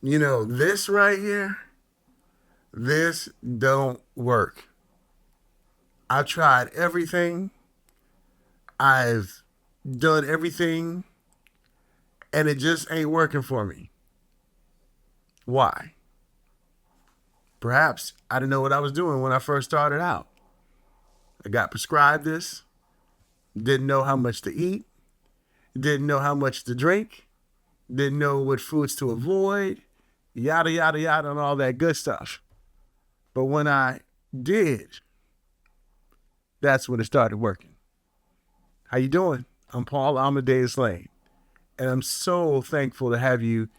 This right here, this don't work. I've tried everything. I've done everything, and it just ain't working for me. Why? Perhaps I didn't know what I was doing when I first started out. I got prescribed this, didn't know how much to eat, didn't know how much to drink, didn't know what foods to avoid, yada, yada, yada, and all that good stuff. But when I did, that's when it started working. How you doing? I'm Paul Amadeus Lane, and I'm so thankful to have you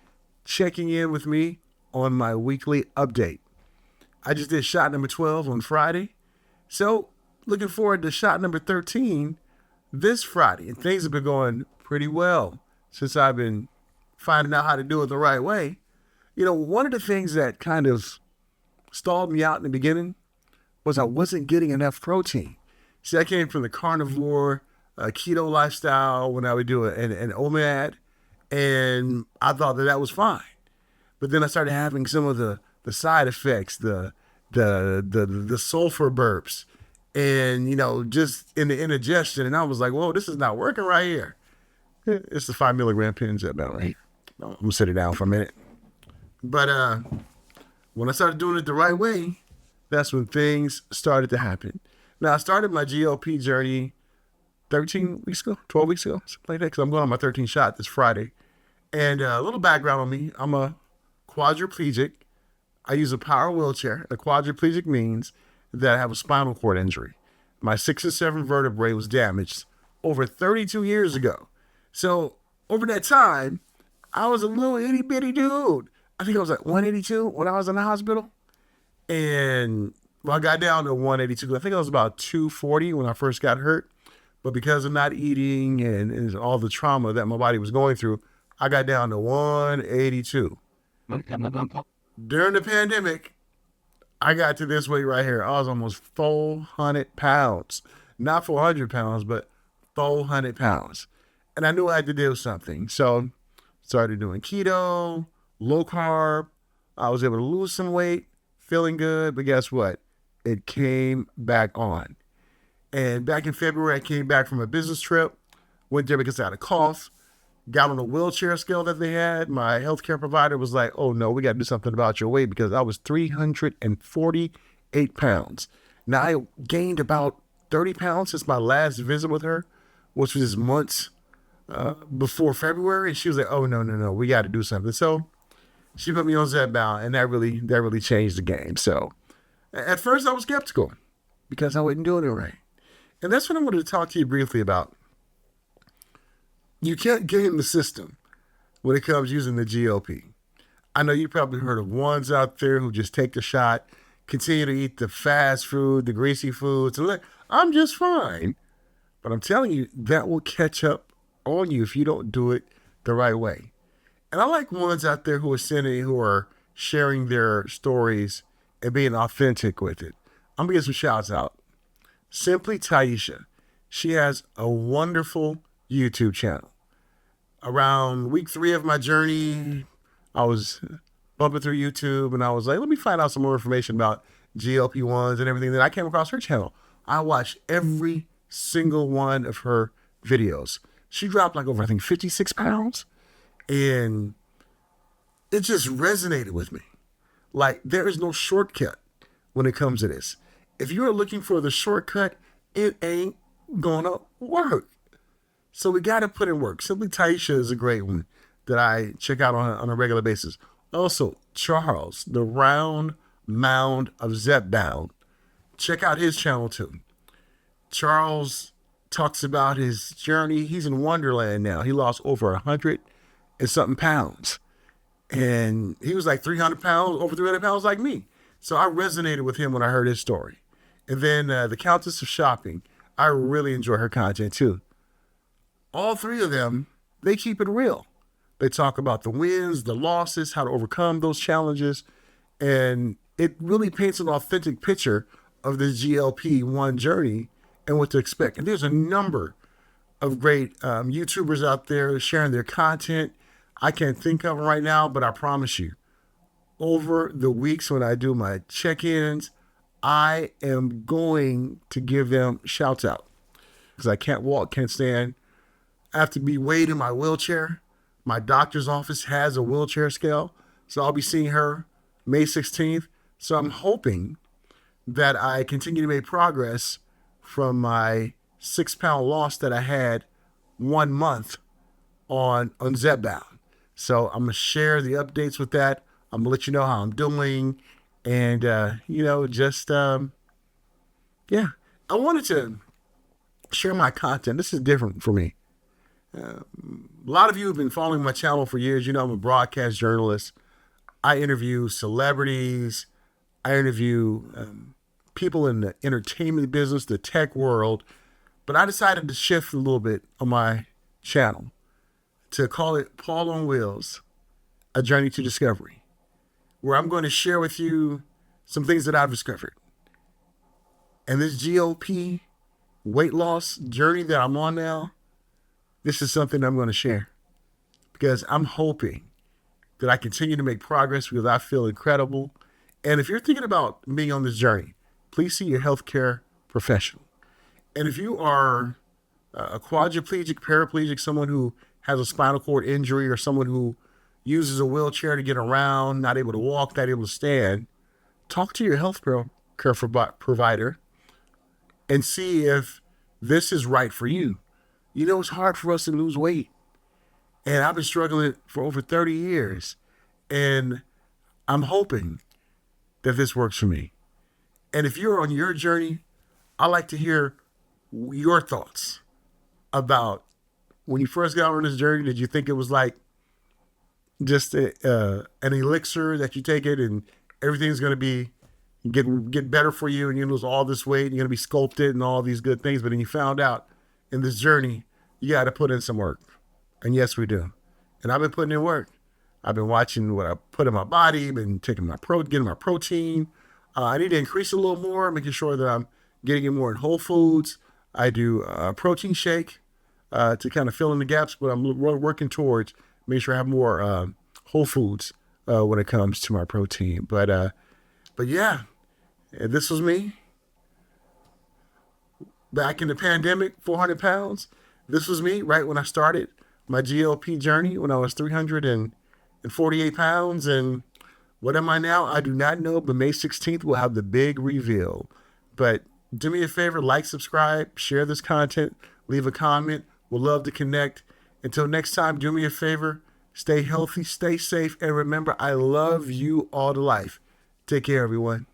checking in with me on my weekly update. I just did shot number 12 on Friday, so looking forward to shot number 13 this Friday, and things have been going pretty well since I've been finding out how to do it the right way. One of the things that kind of stalled me out in the beginning was I wasn't getting enough protein. See, I came from the carnivore, keto lifestyle when I would do an OMAD, and I thought that was fine. But then I started having some of the side effects, the sulfur burps, and just in the indigestion, and I was like, whoa, this is not working right here. It's the 5 milligram pen Zepbound right here. I'm gonna sit it down for a minute. But when I started doing it the right way, that's when things started to happen. Now, I started my GLP journey 13 weeks ago, 12 weeks ago, something like that, because I'm going on my 13th shot this Friday. And a little background on me, I'm a quadriplegic. I use a power wheelchair. A quadriplegic means that I have a spinal cord injury. My 6 and 7 vertebrae was damaged over 32 years ago. So over that time, I was a little itty bitty dude. I think I was like 182 when I was in the hospital. And I got down to 182. I think I was about 240 when I first got hurt. But because of not eating and all the trauma that my body was going through, I got down to 182. During the pandemic, I got to this weight right here. I was almost 400 pounds. Not 400 pounds, but 400 pounds. And I knew I had to do something. So started doing keto, low carb. I was able to lose some weight, feeling good. But guess what? It came back on. And back in February, I came back from a business trip. Went there because I had a cough. Got on a wheelchair scale that they had. My healthcare provider was like, oh no, we got to do something about your weight, because I was 348 pounds. Now, I gained about 30 pounds since my last visit with her, which was months before February. And she was like, oh, no, we got to do something. So she put me on Zepbound, and that really changed the game. So at first I was skeptical because I wasn't doing it right. And that's what I wanted to talk to you briefly about. You can't game the system when it comes using the GLP. I know you probably heard of ones out there who just take the shot, continue to eat the fast food, the greasy foods, and like, I'm just fine. But I'm telling you, that will catch up on you if you don't do it the right way. And I like ones out there who are sharing their stories and being authentic with it. I'm gonna get some shouts out. Simply Taisha. She has a wonderful YouTube channel. Around week 3 of my journey, I was bumping through YouTube and I was like, let me find out some more information about GLP-1s and everything. Then I came across her channel. I watched every single one of her videos. She dropped like over, I think, 56 pounds. And it just resonated with me. Like, there is no shortcut when it comes to this. If you're looking for the shortcut, it ain't gonna work. So we got to put in work. Simply Taisha is a great one that I check out on a regular basis. Also, Charles, the round mound of Zepbound. Check out his channel too. Charles talks about his journey. He's in Wonderland now. He lost over 100 and something pounds. And he was like 300 pounds, over 300 pounds like me. So I resonated with him when I heard his story. And then the Countess of Shopping. I really enjoy her content too. All 3 of them, they keep it real. They talk about the wins, the losses, how to overcome those challenges. And it really paints an authentic picture of the GLP-1 journey and what to expect. And there's a number of great YouTubers out there sharing their content. I can't think of them right now, but I promise you, over the weeks when I do my check-ins, I am going to give them shouts out because I can't walk, can't stand. I have to be weighed in my wheelchair. My doctor's office has a wheelchair scale, so I'll be seeing her May 16th. So I'm hoping that I continue to make progress from my 6-pound loss that I had 1 month on Zepbound. So I'm gonna share the updates with that. I'm gonna let you know how I'm doing, and yeah. I wanted to share my content. This is different for me. A lot of you have been following my channel for years. You know I'm a broadcast journalist. I interview celebrities. I interview people in the entertainment business, the tech world. But I decided to shift a little bit on my channel to call it Paul on Wheels, A Journey to Discovery, where I'm going to share with you some things that I've discovered. And this GLP weight loss journey that I'm on now, this is something I'm going to share because I'm hoping that I continue to make progress because I feel incredible. And if you're thinking about being on this journey, please see your healthcare professional. And if you are a quadriplegic, paraplegic, someone who has a spinal cord injury or someone who uses a wheelchair to get around, not able to walk, not able to stand, talk to your healthcare provider and see if this is right for you. You know, it's hard for us to lose weight. And I've been struggling for over 30 years. And I'm hoping that this works for me. And if you're on your journey, I'd like to hear your thoughts about when you first got on this journey. Did you think it was like just an elixir that you take it and everything's going to be get better for you and you lose all this weight and you're going to be sculpted and all these good things? But then you found out in this journey, you got to put in some work. And yes, we do. And I've been putting in work. I've been watching what I put in my body, been taking getting my protein. I need to increase a little more, making sure that I'm getting it more in whole foods. I do a protein shake to kind of fill in the gaps, but I'm working towards making sure I have more whole foods when it comes to my protein. But yeah, this was me back in the pandemic, 400 pounds. This was me right when I started my GLP journey when I was 348 pounds. And what am I now? I do not know, but May 16th we'll have the big reveal. But do me a favor, like, subscribe, share this content, leave a comment. We'll love to connect. Until next time, do me a favor, stay healthy, stay safe, and remember, I love you all to life. Take care, everyone.